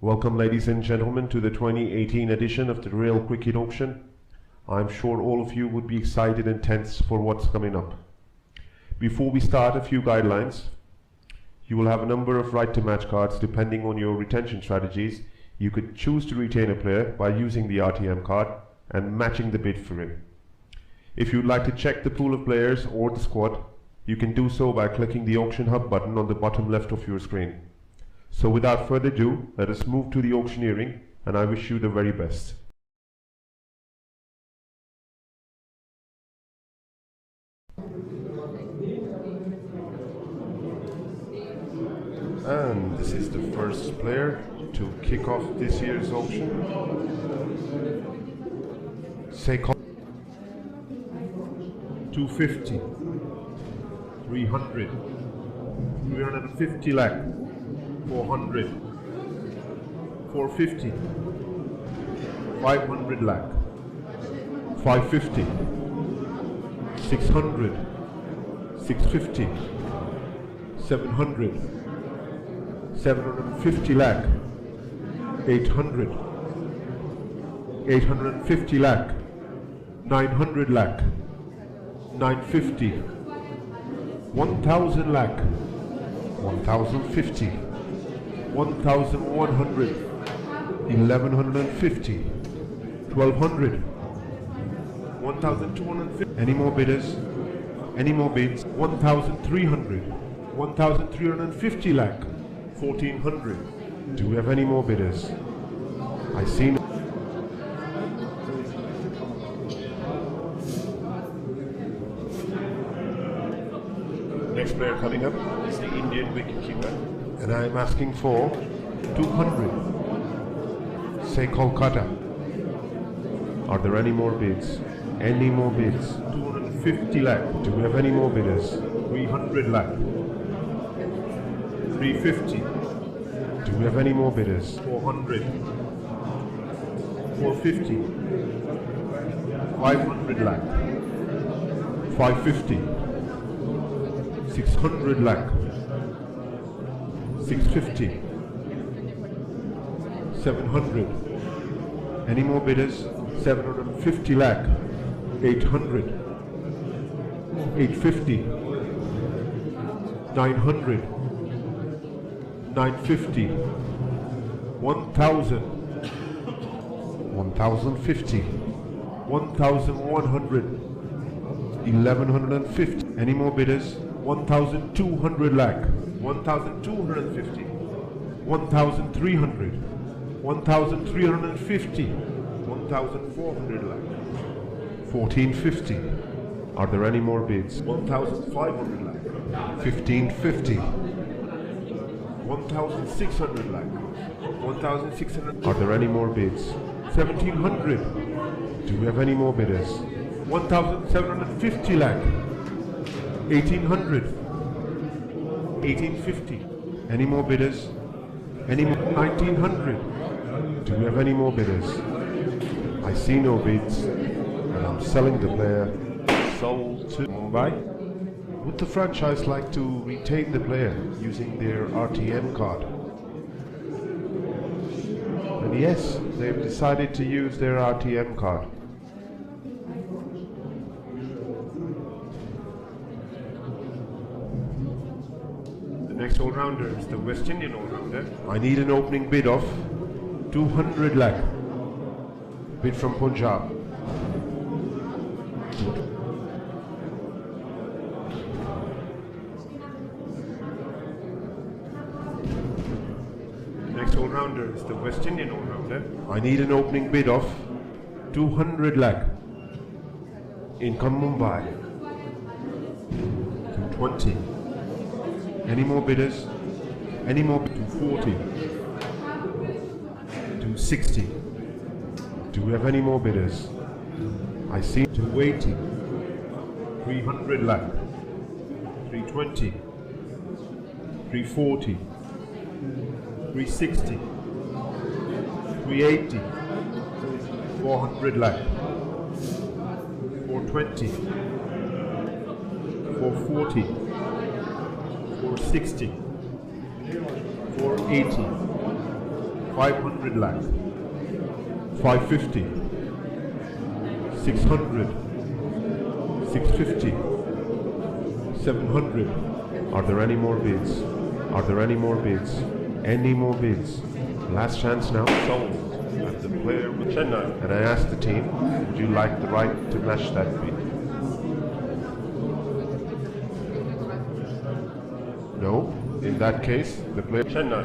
Welcome, ladies and gentlemen, to the 2018 edition of the Real Cricket Auction. I'm sure all of you would be excited and tense for what's coming up. Before we start, a few guidelines. You will have a number of right to match cards depending on your retention strategies. You could choose to retain a player by using the RTM card and matching the bid for him. If you'd like to check the pool of players or the squad, you can do so by clicking the Auction Hub button on the bottom left of your screen. So without further ado, let us move to the auctioneering, and I wish you the very best. And this is the first player to kick off this year's auction. Say 250, 300, 350 lakh, 400, 450, 500 lakh, 550, 600, 650, 700, 750 lakh, 800, 850 lakh, 900 lakh, 950, 1000 lakh, 1050, 1100, 1150, 1200, 1250. Any more bidders? Any more bids? 1300, 1350 lakh, 1400. Do we have any more bidders? I see no. Next player coming up is the Indian wicketkeeper, and I am asking for 200. Say Kolkata. Are there any more bids? Any more bids? 250 lakh. Do we have any more bidders? 300 lakh. 350. Do we have any more bidders? 400. 450. 500 lakh. 550. 600 lakh. 650. 700. Any more bidders? 750 lakh. 800. 850. 900. 950. 1000. 1050. 1100. 1150. Any more bidders? 1200 lakh. 1250. 1300. 1350. 1400 lakh. 1450. Are there any more bids? 1500 lakh. 1550. 1600 lakh. 1600. Are there any more bids? 1700. Do we have any more bidders? 1750 lakh. 1800. 1850. Any more bidders? Any more? 1900. Do we have any more bidders? I see no bids, and I'm selling the player. Sold to Mumbai. Would the franchise like to retain the player using their RTM card? And yes, they've decided to use their RTM card. The next all-rounder is the West Indian all-rounder. I need an opening bid of 200 lakh. Bid from Punjab. Next all-rounder is the West Indian all-rounder. I need an opening bid of 200 lakh. Income Mumbai. 220. Any more bidders? Any more? 240. 260. Do we have any more bidders? I see 280. 300 lakh. 320. 340. 360. 380. 400 lakh. 420. 440. 460. 480. 500 lakh. 550. 600. 650. 700. Are there any more bids? Are there any more bids? Any more bids? Last chance now. Sold. And the player with Chennai. And I asked the team, would you like the right to match that bid? No. In that case, the player Chennai.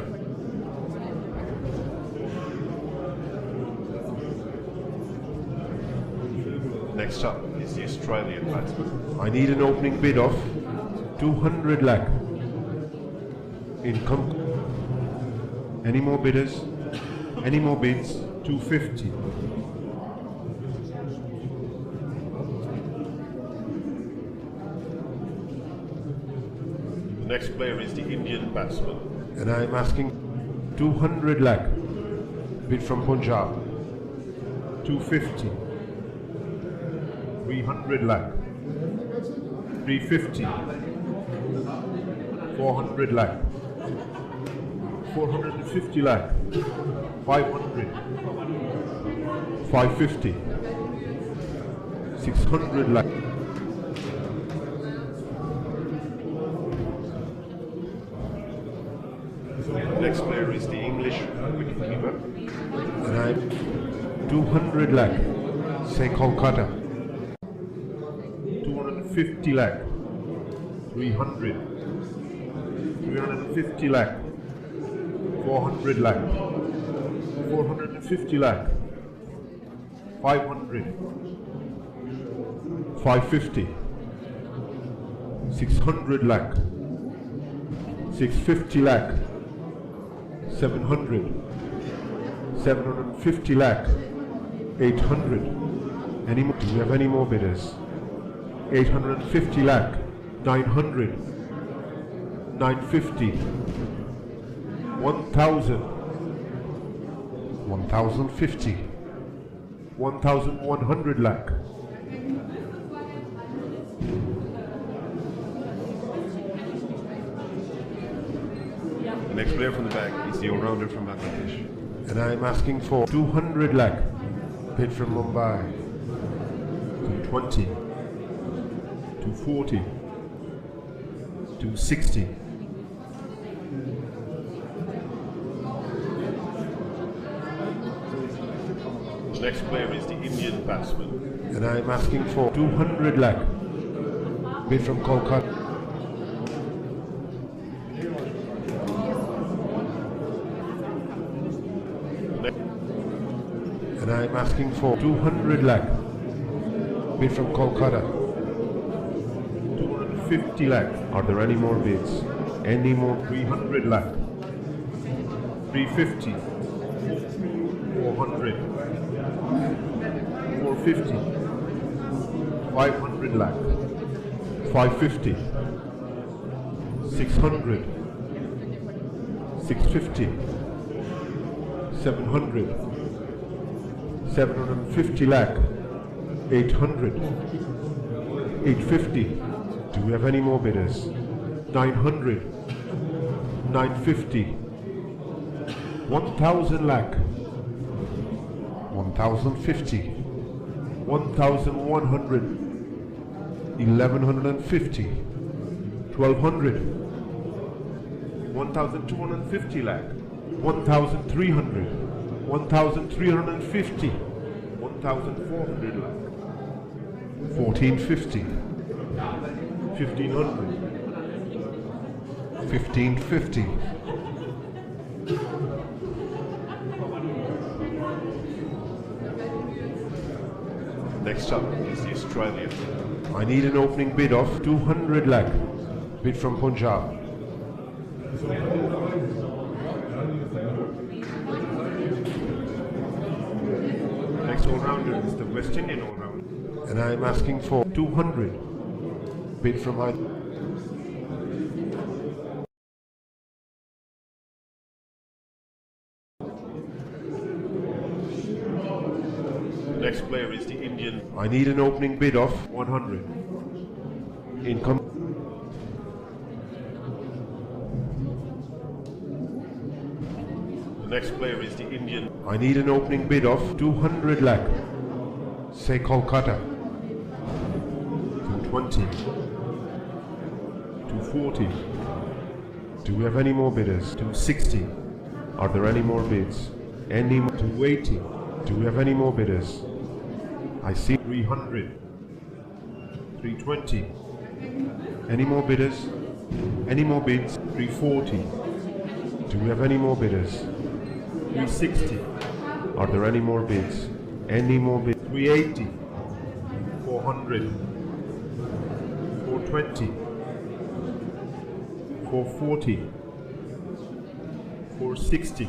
Next up is the Australian batsman. I need an opening bid of 200 lakh. Income. Any more bidders? Any more bids? 250. The next player is the Indian batsman. And I'm asking 200 lakh. Bid from Punjab. 250. 300 lakh. 350. 400 lakh. 450 lakh. 500. 550. 600 lakh. Next player is the English wicketkeeper. And I'm 200 lakh. Say Kolkata. 250 lakh. 300. 350 lakh. 400 lakh. 450 lakh. 500. 550. 600 lakh. 650 lakh. 700. 750 lakh. 800. Any more? Do we have any more bidders? 850 lakh. 900. 950. 1000. 1050. 1100 lakh. The next player from the back is the all-rounder from Bangladesh. And I'm asking for 200 lakh. Bid from Mumbai. 220. 240. 260. The next player is the Indian batsman. And I'm asking for 200 lakh. Bid from Kolkata. And I'm asking for 200 lakh. Bid from Kolkata. 250 lakh. Are there any more bids? Any more? 300 lakh. 350. 400. 450. 500 lakh. 550. 600. 650. 700. 750 lakh. 800. 850. Do we have any more bidders? 900. 950. 1000 lakh. 1050. 1100. 1150. 1200. 1250 lakh. 1300. 1350. 1400 lakh. 1450. 1500. 1550. Next up is the Australian. I need an opening bid of 200 lakh. Bid from Punjab. Next all-rounder is the West Indian all-rounder. And I'm asking for 200. Bid from my... Next player is the Indian. I need an opening bid of 100. Income. The next player is the Indian. I need an opening bid of 200 lakh. Say Kolkata. 220. 240. Do we have any more bidders? 260. Are there any more bids? Any more? 280. Do we have any more bidders? I see 300. 320. Any more bidders? Any more bids? 340. Do we have any more bidders? 360. Are there any more bids? Any more bids? 380. 400. 420. 440. 460.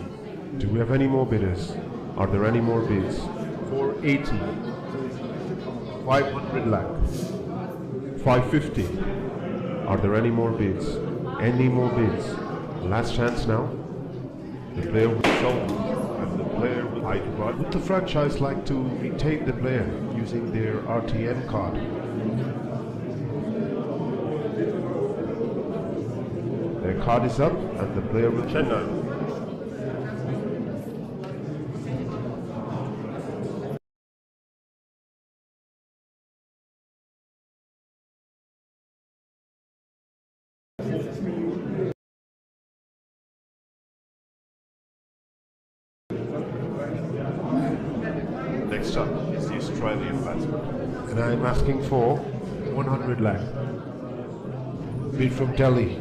Do we have any more bidders? Are there any more bids? 480. 500 lakh. 550. Are there any more bids? Any more bids? Last chance now. The player will sold and the player will buy. Would the franchise like to retain the player using their RTM card? Their card is up and the player will Chennai. Next up is the Australian batsman. And I'm asking for 100 lakh. Bid from Delhi.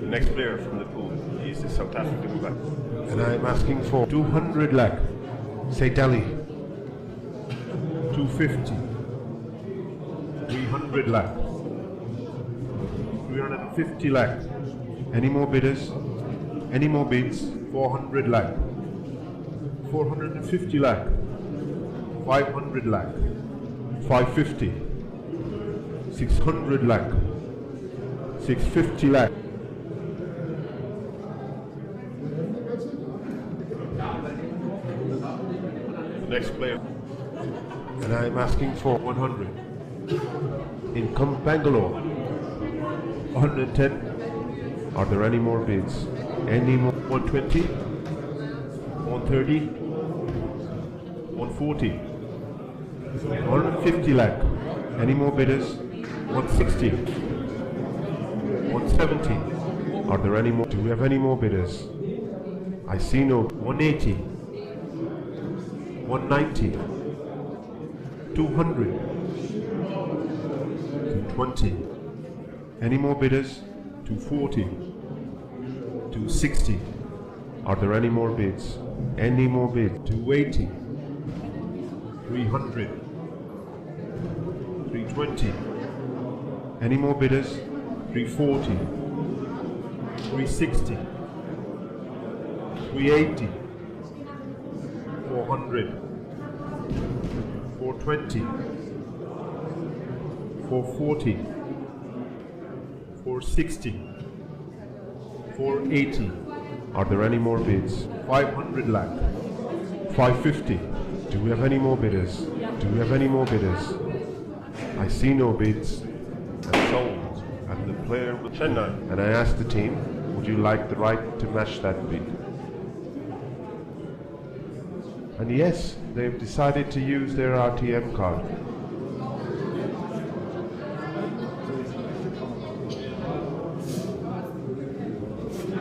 The next player from the pool is the South African batsman. And I'm asking for 200 lakh. Say Delhi. 250. 300 lakh. 350 lakh. Any more bidders? Any more bids? 400 lakh. 450 lakh. 500 lakh. 550. 600 lakh. 650 lakh. Next player. And I'm asking for 100. Income Bangalore. 110. Are there any more bids? Any more? 120? 130? 140? 150 lakh. Any more bidders? 160? 170? Are there any more? Do we have any more bidders? I see no. 180? 190? 200? 220? Any more bidders? 240, 260. Are there any more bids? Any more bids? 280, 300, 320. Any more bidders? 340, 360, 380, 400, 420, 440. 460, 480. Are there any more bids? 500 lakh. 550. Do we have any more bidders? Do we have any more bidders? I see no bids. And sold. And the player will Chennai. And I asked the team, would you like the right to match that bid? And yes, they've decided to use their RTM card.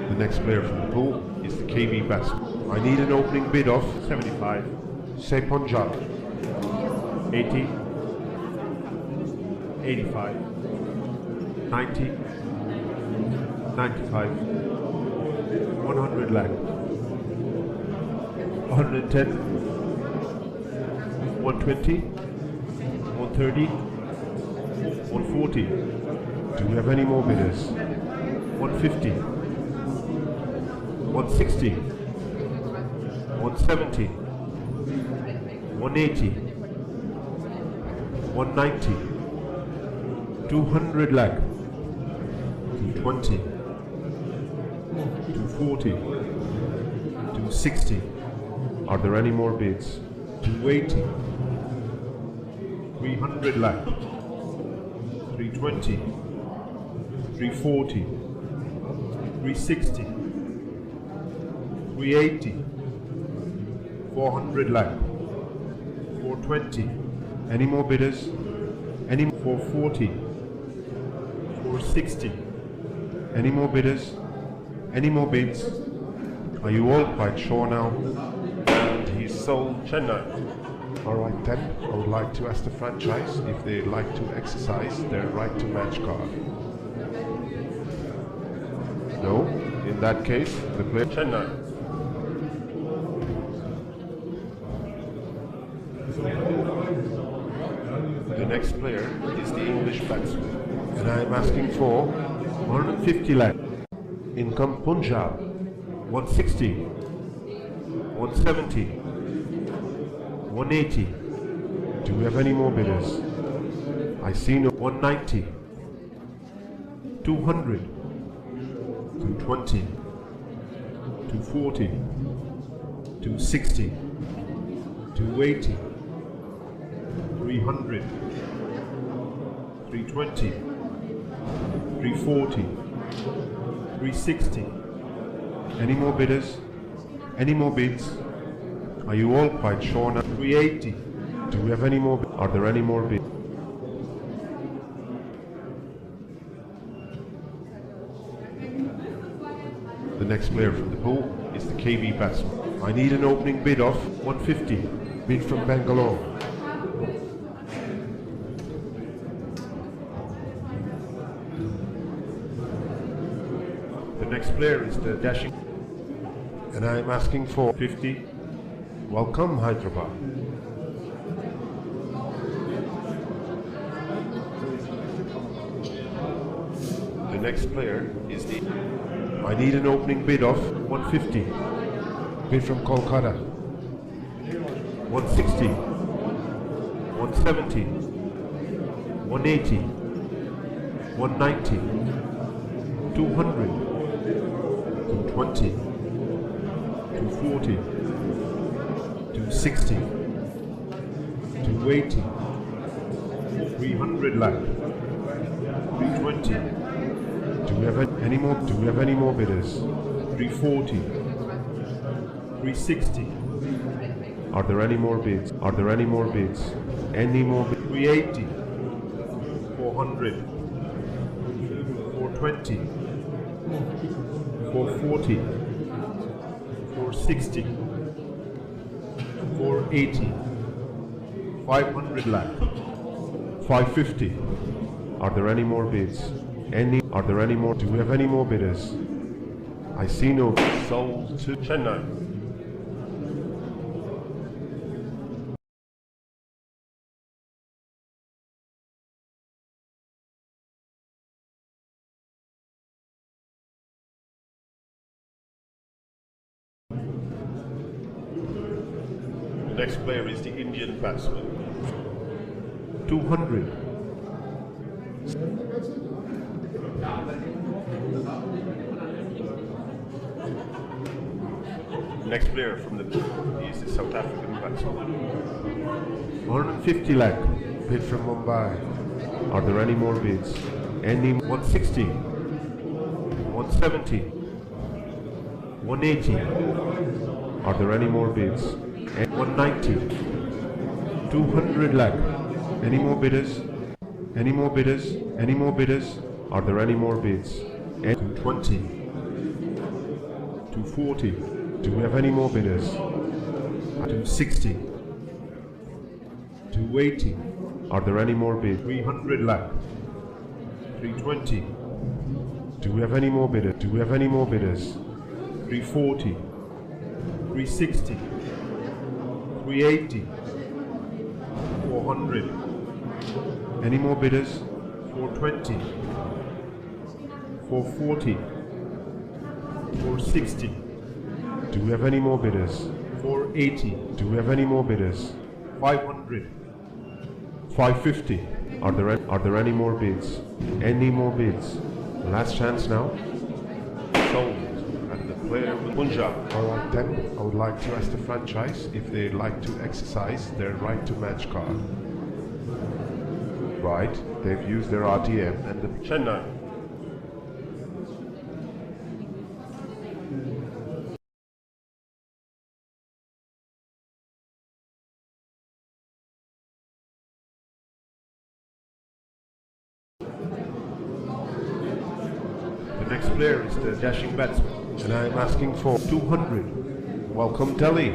The next player from the pool is the KB batsman. I need an opening bid of 75. Say Punjab. 80. 85. 90. 95. 100 lakh. 110. 120. 130. 140. Do we have any more bidders? 150. 160, 170, 180, 190, 200 lakh, 220, 240, 260. Are there any more bids? 280, 300 lakh, 320, 340, 360, 380, 400 lakh, 420. Any more bidders? Any 440, 460. Any more bidders? Any more bids? Are you all quite sure now? And he's sold Chennai. Alright then, I would like to ask the franchise if they'd like to exercise their right to match card. No? In that case, the player Chennai. The next player is the English batsman, and I am asking for 150 lakh. Income Punjab, 160, 170, 180. Do we have any more bidders? I see no. 190, 200, 220, 240, 260, 280, 300, 320, 340, 360. Any more bidders? Any more bids? Are you all quite sure now? 380. Do we have any more? Are there any more bids? The next player from the pool is the KV batsman. I need an opening bid of 150. Bid from Bangalore. The next player is the dashing, and I am asking for 50. Welcome Hyderabad. The next player is the. I need an opening bid of 150. Bid from Kolkata. 160. 170. 180. 190. 200. 220, 240, 260, 280, 300 lakh, 320. Do we have any more? Do we have any more bidders? 340, 360. Are there any more bids? Are there any more bids? Any more bids? 380, 400, 420. 440, 460, 480, 500 lakh, 550. Are there any more bids? Are there any more? Do we have any more bidders? I see no. Sold to Chennai. The next player is the Indian batsman. 200. Next player from the pool is the South African batsman. 150 lakh. Bid from Mumbai. Are there any more bids? Any 160, 170, 180. Are there any more bids? 190, 200 lakh. Any more bidders? Any more bidders? Any more bidders? Are there any more bids? 220, 240. Do we have any more bidders? 260, 280. Are there any more bids? 300 lakh, 320. Do we have any more bidders? Do we have any more bidders? 340, 360. 380, 400. Any more bidders? 420, 440, 460. Do we have any more bidders? 480. Do we have any more bidders? 500, 550. Are there any more bids? Any more bids? Last chance now. Sold. And the player will Punjab. Alright then, I would like to ask the franchise if they'd like to exercise their right to match card. Right, they've used their RTM and the Chennai. player is the dashing batsman. And I'm asking for 200. Welcome Delhi.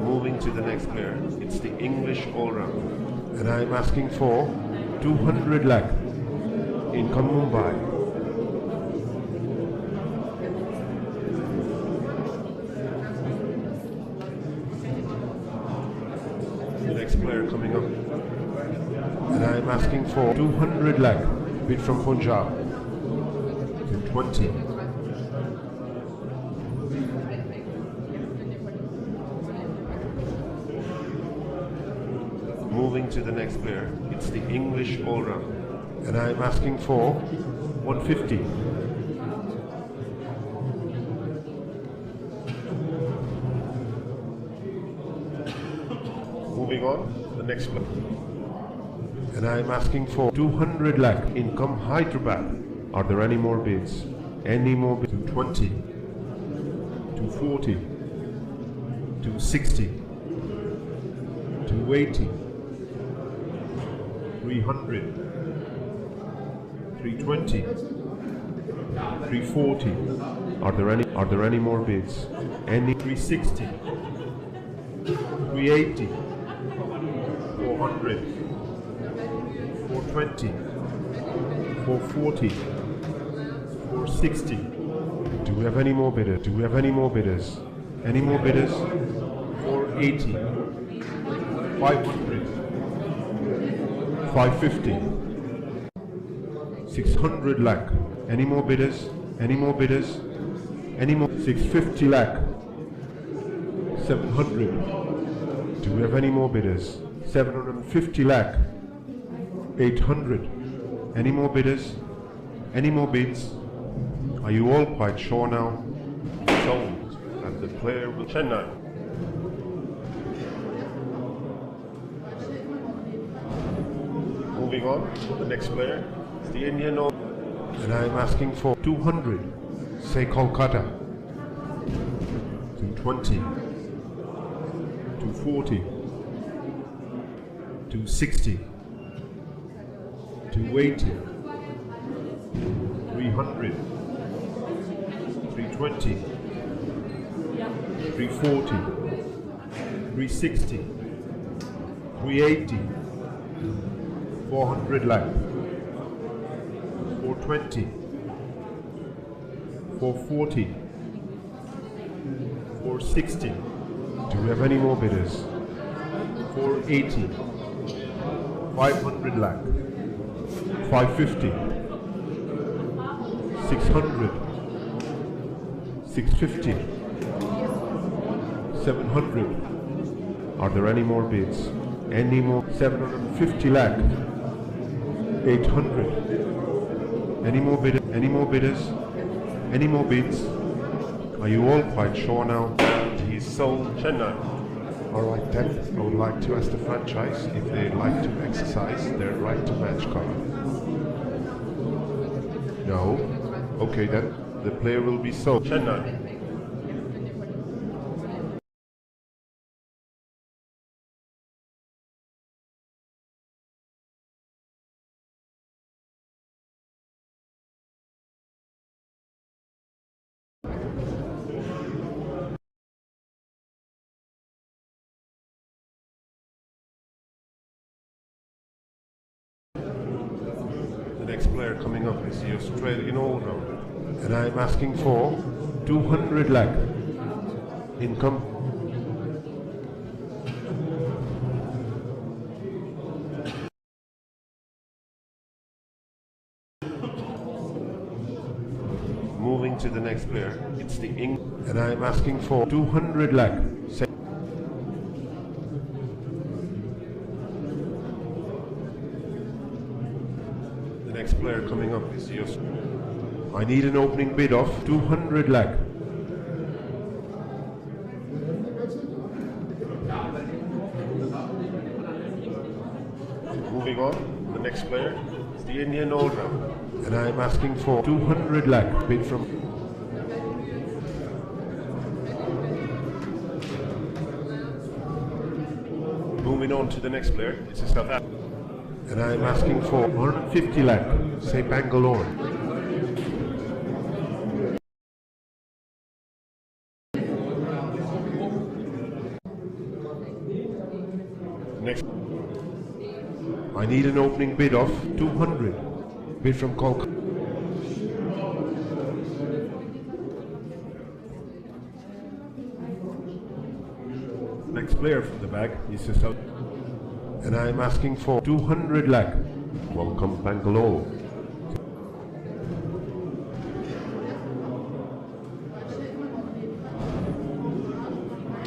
Moving to the next player, it's the English all-round. And I'm asking for 200 lakh. Income Mumbai. The next player coming up. And I'm asking for 200 lakh. Bid from Punjab. To 20. Moving to the next player, it's the English all-round. And I'm asking for 150. Moving on, the next player. And I'm asking for 200 lakh. Income Hyderabad. Are there any more bids? Any more bids? 220. 240. 260. 280. 300, 320, 340. Are there any more bids? Any? 360, 380, 400, 420, 440, 460. Do we have any more bidders? Do we have any more bidders? Any more bidders? 480, 500. 550, 600 lakh. Any more bidders? Any more bidders? Any more? 650 lakh. 700. Do we have any more bidders? 750 lakh. 800. Any more bidders? Any more bids? Are you all quite sure now? Sold. And the player will Chennai. Moving on, the next player is the Indian all. And I'm asking for 200. Say Kolkata. 220. 240. 260. 280. 300. 320. 340. 360. 380. 400 lakh. 420. 440. 460. Do we have any more bidders? 480. 500 lakh. 550. 600. 650. 700. Are there any more bids? Any more? 750 lakh. 800. Any more bidders? Any more bidders? Any more bids? Are you all quite sure now? He's sold Chennai. Alright then, I would like to ask the franchise if they'd like to exercise their right to match card. No? Okay then, the player will be sold Chennai. The next player coming up is the Australian all-rounder. And I'm asking for 200 lakh. Income. Moving to the next player, it's the and I'm asking for 200 lakh. The next player coming up is the I need an opening bid of 200 lakh. Moving on, the next player is the Indian all-rounder. And I'm asking for 200 lakh bid from. on to the next player. It's a South African. And I'm asking for 150 lakh, say Bangalore. Next. I need an opening bid of 200. Bid from Kolkata. Next player from the bag is a South. And I'm asking for 200 lakh. Welcome Bangalore.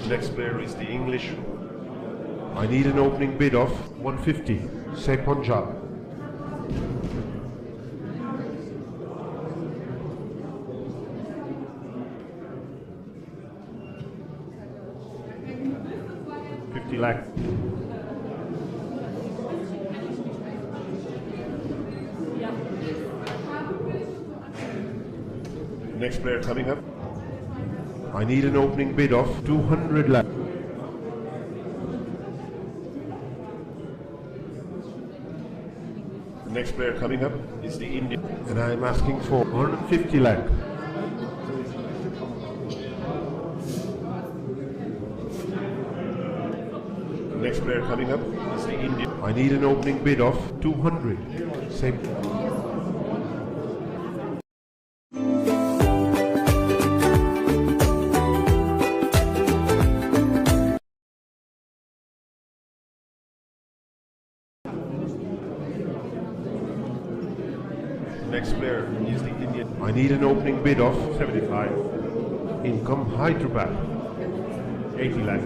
Next player is the English. I need an opening bid of 150. Say Punjab. $50 lakh. Next player coming up. I need an opening bid of 200 lakh. The next player coming up is the Indian. And I'm asking for 150 lakh. The next player coming up is the Indian. I need an opening bid of 200. Same. Next player is the Indian. I need an opening bid of 75. Income Hyderabad. 80 lakh.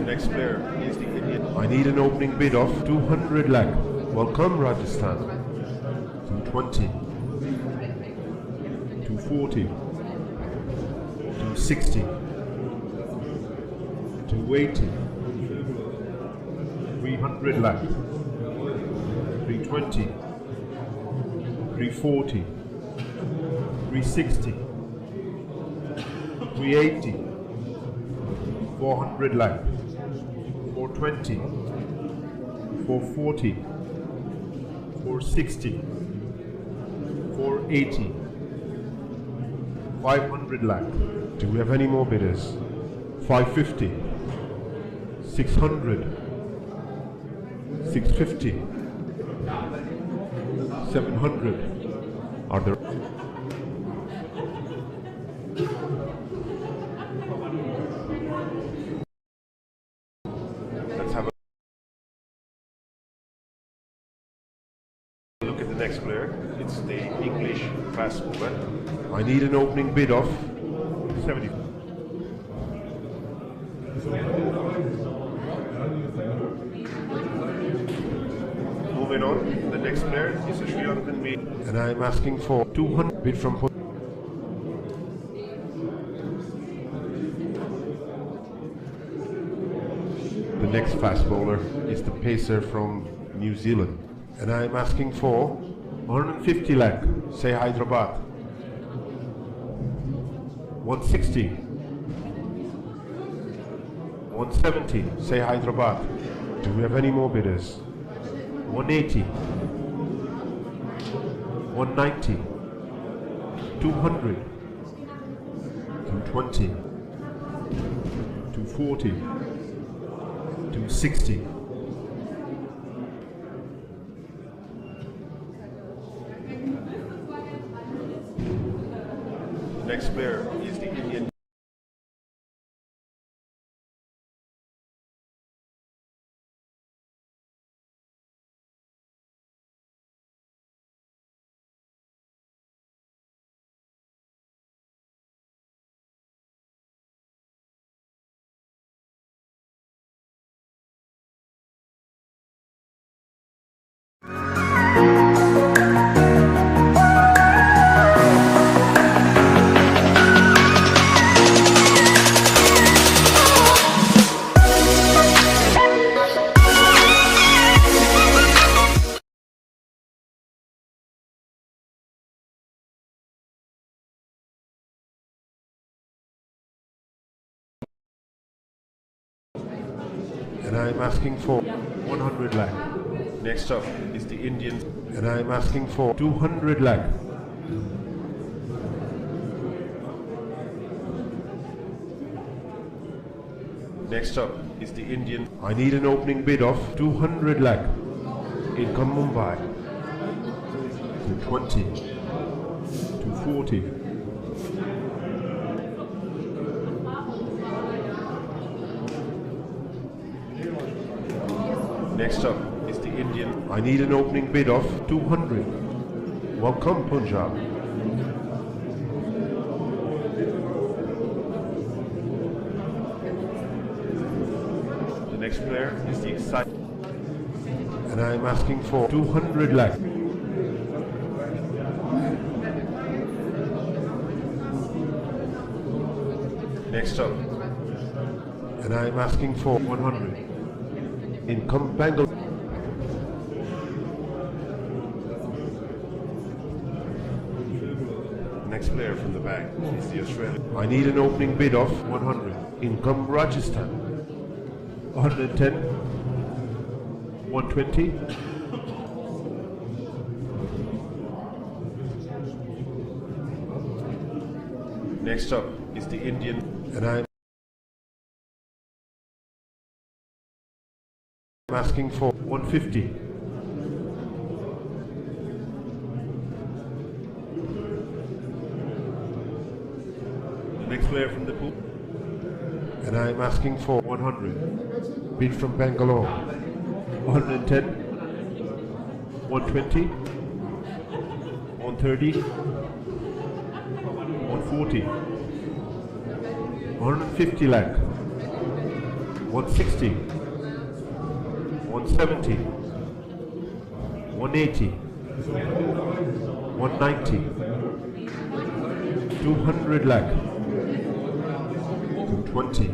Next player is the Indian. I need an opening bid of 200 lakh. Welcome Rajasthan. 220. 240. 260. 280, 300 lakh, 320, 340, 360, 380, 400 lakh, 420, 440, 460, 480, 500 lakh. Do we have any more bidders? 550. 600, 650, 700. Are there? Let's have a look at the next player. It's the English fast bowler. I need an opening bid of 70. Moving on, the next player is a Sri Lankan maid. And I'm asking for 200 bid from. The next fast bowler is the pacer from New Zealand. And I'm asking for 150 lakh, say Hyderabad. 160. 170, say Hyderabad. Do we have any more bidders? 180, 190, 200, 220, 240, 260. Next player is the Indian. and I'm asking for 100 lakh. Next up is the Indian, and I'm asking for 200 lakh. Next up is the Indian. I need an opening bid of 200 lakh. Income Mumbai. 220. 240. Next up is the Indian. I need an opening bid of 200. Welcome Punjab. The next player is the exciting, and I'm asking for 200 lakh. Next up, and I'm asking for 100. Income Bangalore. Next player from the back is the Australian. I need an opening bid of 100. Income Rajasthan. 110. 120. Next up is the Indian, and I'm asking for 150. The next player from the pool, and I'm asking for 100. Bid from Bangalore. 110. 120. 130. 140. 150 lakh. 160. 170, 180, 190, 200 lakh, 220,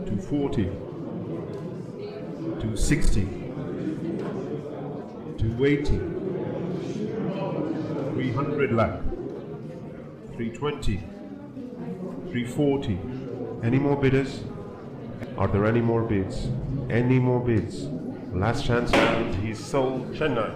240, 260, 280, 300 lakh, 320, 340. Any more bidders? Are there any more bids? Any more bids? Last chance, and he's sold Chennai.